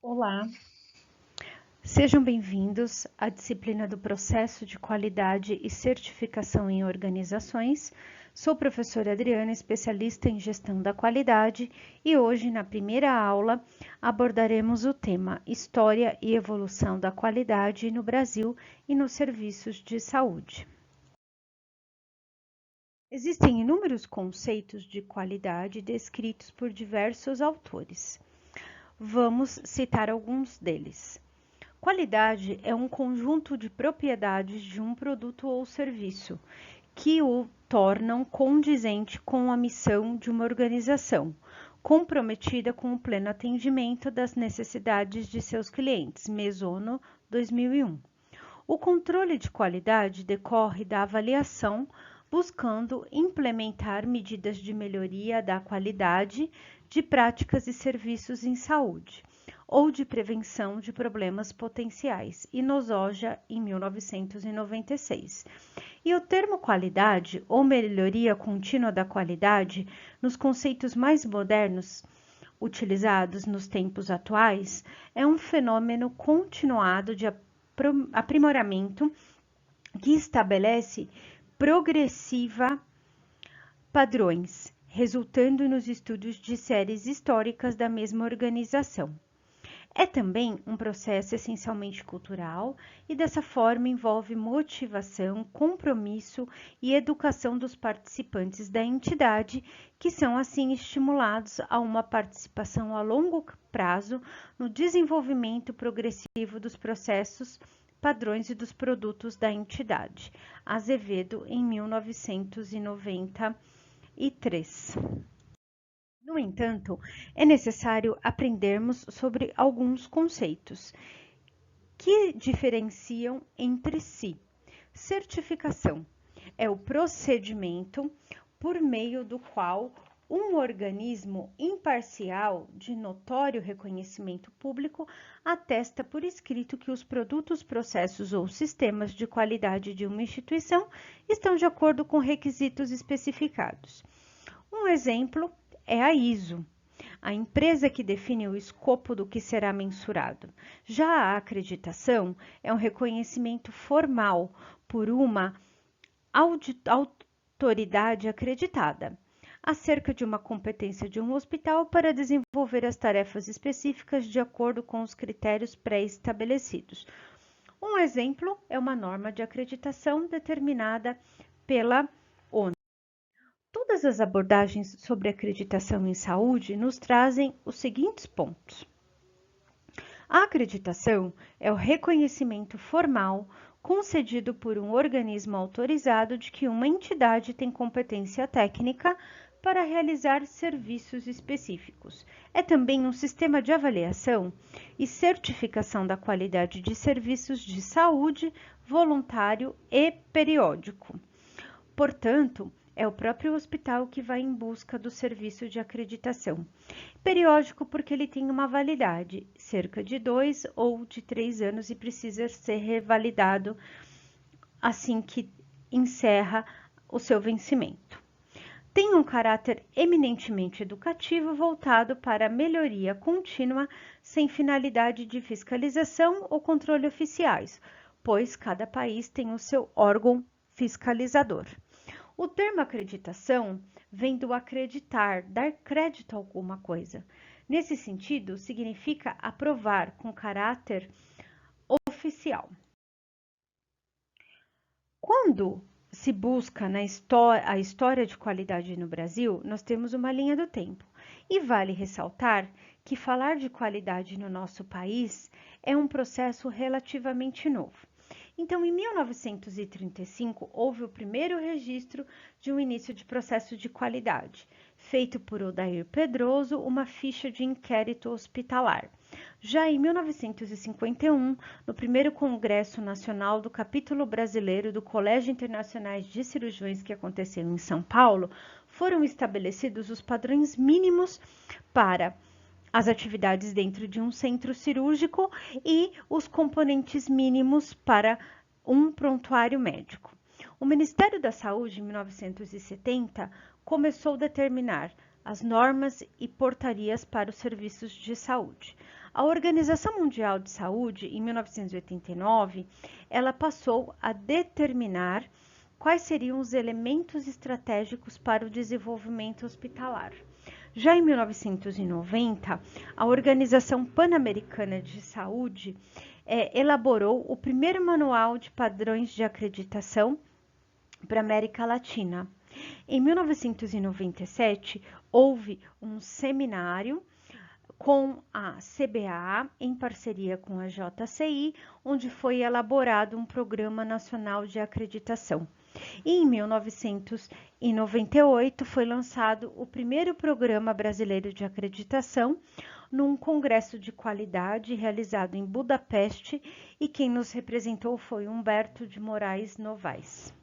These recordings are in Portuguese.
Olá, sejam bem-vindos à disciplina do Processo de Qualidade e Certificação em Organizações. Sou a professora Adriana, especialista em Gestão da Qualidade, e hoje, na primeira aula, abordaremos o tema História e Evolução da Qualidade no Brasil e nos Serviços de Saúde. Existem inúmeros conceitos de qualidade descritos por diversos autores. Vamos citar alguns deles. Qualidade é um conjunto de propriedades de um produto ou serviço que o tornam condizente com a missão de uma organização, comprometida com o pleno atendimento das necessidades de seus clientes. Mesono, 2001. O controle de qualidade decorre da avaliação, buscando implementar medidas de melhoria da qualidade de práticas e serviços em saúde ou de prevenção de problemas potenciais, Inosoja, em 1996. E o termo qualidade ou melhoria contínua da qualidade, nos conceitos mais modernos utilizados nos tempos atuais, é um fenômeno continuado de aprimoramento que estabelece progressiva padrões, resultando nos estudos de séries históricas da mesma organização. É também um processo essencialmente cultural e, dessa forma, envolve motivação, compromisso e educação dos participantes da entidade, que são, assim, estimulados a uma participação a longo prazo no desenvolvimento progressivo dos processos, padrões e dos produtos da entidade. Azevedo, em 1993. No entanto, é necessário aprendermos sobre alguns conceitos que diferenciam entre si. Certificação é o procedimento por meio do qual um organismo imparcial de notório reconhecimento público atesta por escrito que os produtos, processos ou sistemas de qualidade de uma instituição estão de acordo com requisitos especificados. Um exemplo é a ISO, a empresa que define o escopo do que será mensurado. Já a acreditação é um reconhecimento formal por uma autoridade acreditada acerca de uma competência de um hospital para desenvolver as tarefas específicas de acordo com os critérios pré-estabelecidos. Um exemplo é uma norma de acreditação determinada pela ONU. Todas as abordagens sobre acreditação em saúde nos trazem os seguintes pontos. A acreditação é o reconhecimento formal concedido por um organismo autorizado de que uma entidade tem competência técnica para realizar serviços específicos. É também um sistema de avaliação e certificação da qualidade de serviços de saúde voluntário e periódico. Portanto, é o próprio hospital que vai em busca do serviço de acreditação. Periódico porque ele tem uma validade, cerca de 2 ou de 3 anos, e precisa ser revalidado assim que encerra o seu vencimento. Tem um caráter eminentemente educativo voltado para a melhoria contínua, sem finalidade de fiscalização ou controle oficiais, pois cada país tem o seu órgão fiscalizador. O termo acreditação vem do acreditar, dar crédito a alguma coisa. Nesse sentido, significa aprovar com caráter oficial. Quando se busca a história de qualidade no Brasil, nós temos uma linha do tempo. E vale ressaltar que falar de qualidade no nosso país é um processo relativamente novo. Então, em 1935, houve o primeiro registro de um início de processo de qualidade, feito por Odair Pedroso, uma ficha de inquérito hospitalar. Já em 1951, no primeiro Congresso Nacional do Capítulo Brasileiro do Colégio Internacional de Cirurgiões, que aconteceu em São Paulo, foram estabelecidos os padrões mínimos para as atividades dentro de um centro cirúrgico e os componentes mínimos para um prontuário médico. O Ministério da Saúde, em 1970, começou a determinar as normas e portarias para os serviços de saúde. A Organização Mundial de Saúde, em 1989, ela passou a determinar quais seriam os elementos estratégicos para o desenvolvimento hospitalar. Já em 1990, a Organização Pan-Americana de Saúde elaborou o primeiro manual de padrões de acreditação para a América Latina. Em 1997, houve um seminário com a CBA, em parceria com a JCI, onde foi elaborado um Programa Nacional de Acreditação. E em 1998 foi lançado o primeiro Programa Brasileiro de Acreditação, num congresso de qualidade realizado em Budapeste, e quem nos representou foi Humberto de Moraes Novaes.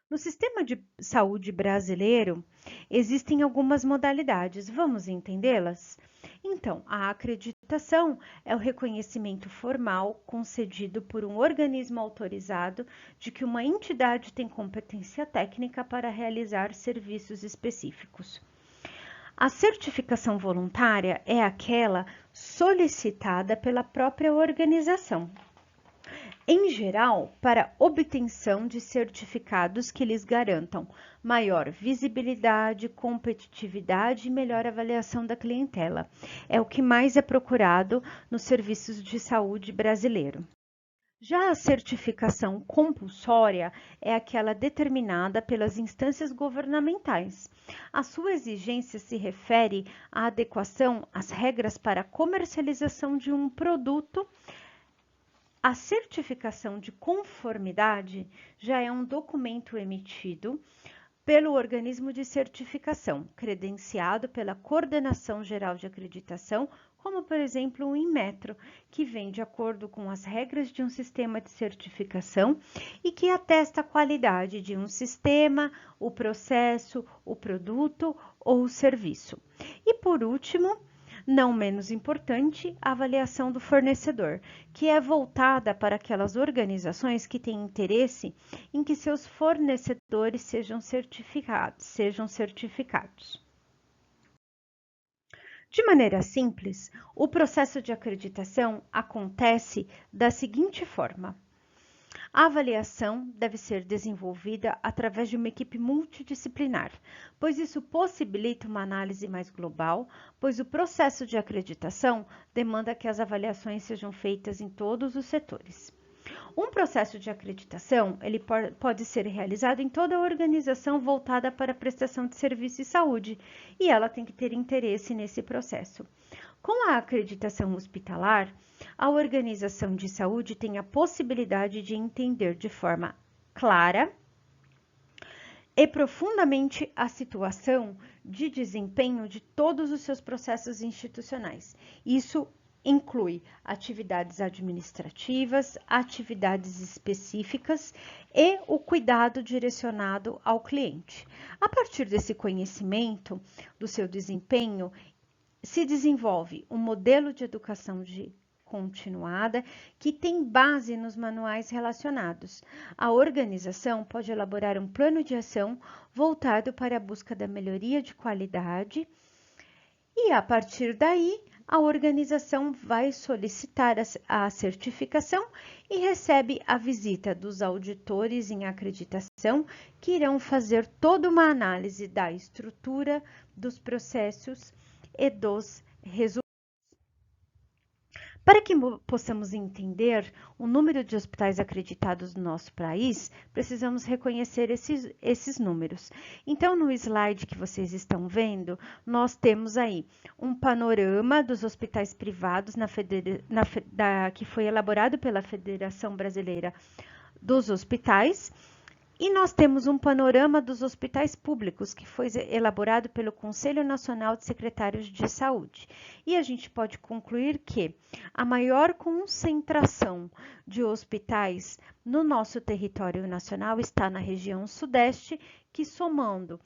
No sistema de saúde brasileiro, existem algumas modalidades. Vamos entendê-las? Então, a acreditação é o reconhecimento formal concedido por um organismo autorizado de que uma entidade tem competência técnica para realizar serviços específicos. A certificação voluntária é aquela solicitada pela própria organização, em geral, para obtenção de certificados que lhes garantam maior visibilidade, competitividade e melhor avaliação da clientela. É o que mais é procurado nos serviços de saúde brasileiro. Já a certificação compulsória é aquela determinada pelas instâncias governamentais. A sua exigência se refere à adequação às regras para a comercialização de um produto. A certificação de conformidade já é um documento emitido pelo organismo de certificação, credenciado pela Coordenação Geral de Acreditação, como, por exemplo, o Inmetro, que vem de acordo com as regras de um sistema de certificação e que atesta a qualidade de um sistema, o processo, o produto ou o serviço. E, por último, não menos importante, a avaliação do fornecedor, que é voltada para aquelas organizações que têm interesse em que seus fornecedores sejam certificados. De maneira simples, o processo de acreditação acontece da seguinte forma: a avaliação deve ser desenvolvida através de uma equipe multidisciplinar, pois isso possibilita uma análise mais global, pois o processo de acreditação demanda que as avaliações sejam feitas em todos os setores. Um processo de acreditação ele pode ser realizado em toda a organização voltada para a prestação de serviço e saúde, e ela tem que ter interesse nesse processo. Com a acreditação hospitalar, a organização de saúde tem a possibilidade de entender de forma clara e profundamente a situação de desempenho de todos os seus processos institucionais. Isso inclui atividades administrativas, atividades específicas e o cuidado direcionado ao cliente. A partir desse conhecimento do seu desempenho, se desenvolve um modelo de educação continuada que tem base nos manuais relacionados. A organização pode elaborar um plano de ação voltado para a busca da melhoria de qualidade e, a partir daí, a organização vai solicitar a certificação e recebe a visita dos auditores em acreditação, que irão fazer toda uma análise da estrutura, dos processos e dos resultados. Para que possamos entender o número de hospitais acreditados no nosso país, precisamos reconhecer esses números. Então, no slide que vocês estão vendo, nós temos aí um panorama dos hospitais privados que foi elaborado pela Federação Brasileira dos Hospitais. E nós temos um panorama dos hospitais públicos, que foi elaborado pelo Conselho Nacional de Secretários de Saúde. E a gente pode concluir que a maior concentração de hospitais no nosso território nacional está na região sudeste, que somando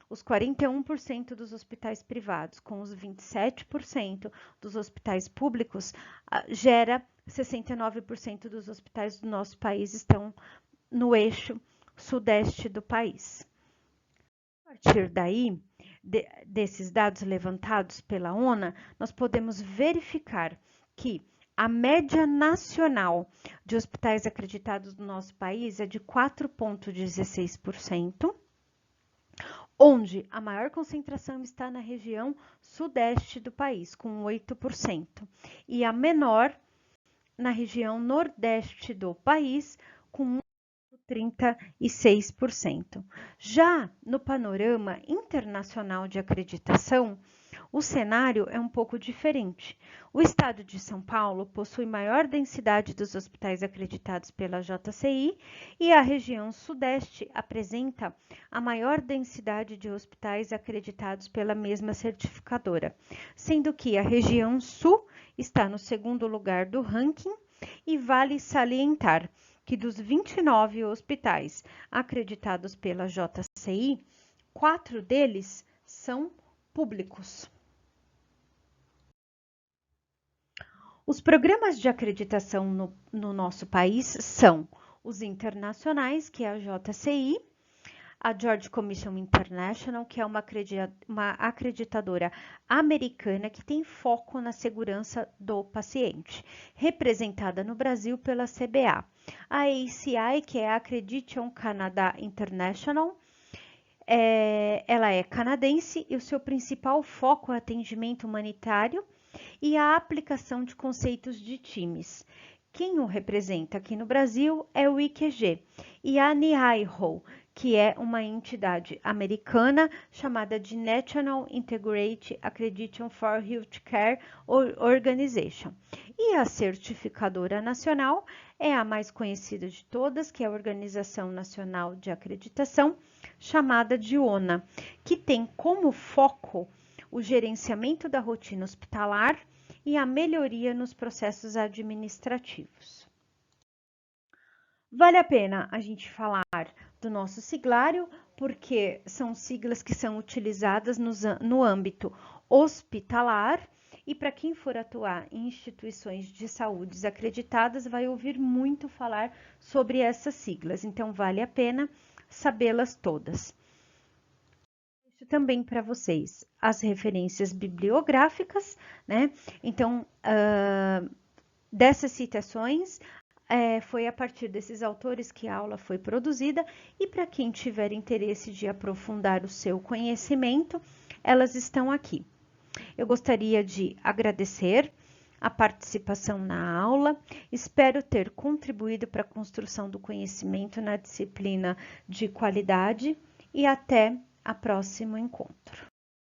os 41% dos hospitais privados com os 27% dos hospitais públicos, gera 69% dos hospitais do nosso país estão no eixo sudeste do país. A partir daí, desses dados levantados pela ONA, nós podemos verificar que a média nacional de hospitais acreditados no nosso país é de 4,16%, onde a maior concentração está na região sudeste do país, com 8%, e a menor na região nordeste do país, com 36%. Já no panorama internacional de acreditação, o cenário é um pouco diferente. O estado de São Paulo possui maior densidade dos hospitais acreditados pela JCI e a região sudeste apresenta a maior densidade de hospitais acreditados pela mesma certificadora, sendo que a região sul está no segundo lugar do ranking e vale salientar que dos 29 hospitais acreditados pela JCI, 4 deles são públicos. Os programas de acreditação no nosso país são os internacionais, que é a JCI, a George Commission International, que é uma acreditadora americana que tem foco na segurança do paciente, representada no Brasil pela CBA. A ACI, que é a Accreditation Canada International, ela é canadense e o seu principal foco é atendimento humanitário e a aplicação de conceitos de times. Quem o representa aqui no Brasil é o IQG e a NIHO, que é uma entidade americana chamada de National Integrated Accreditation for Healthcare Organization. E a certificadora nacional é a mais conhecida de todas, que é a Organização Nacional de Acreditação, chamada de ONA, que tem como foco o gerenciamento da rotina hospitalar e a melhoria nos processos administrativos. Vale a pena a gente falar do nosso siglário, porque são siglas que são utilizadas no âmbito hospitalar e para quem for atuar em instituições de saúde acreditadas vai ouvir muito falar sobre essas siglas, então vale a pena sabê-las todas. Também para vocês as referências bibliográficas, né? Então, dessas citações, foi a partir desses autores que a aula foi produzida e para quem tiver interesse de aprofundar o seu conhecimento, elas estão aqui. Eu gostaria de agradecer a participação na aula, espero ter contribuído para a construção do conhecimento na disciplina de qualidade e até o próximo encontro.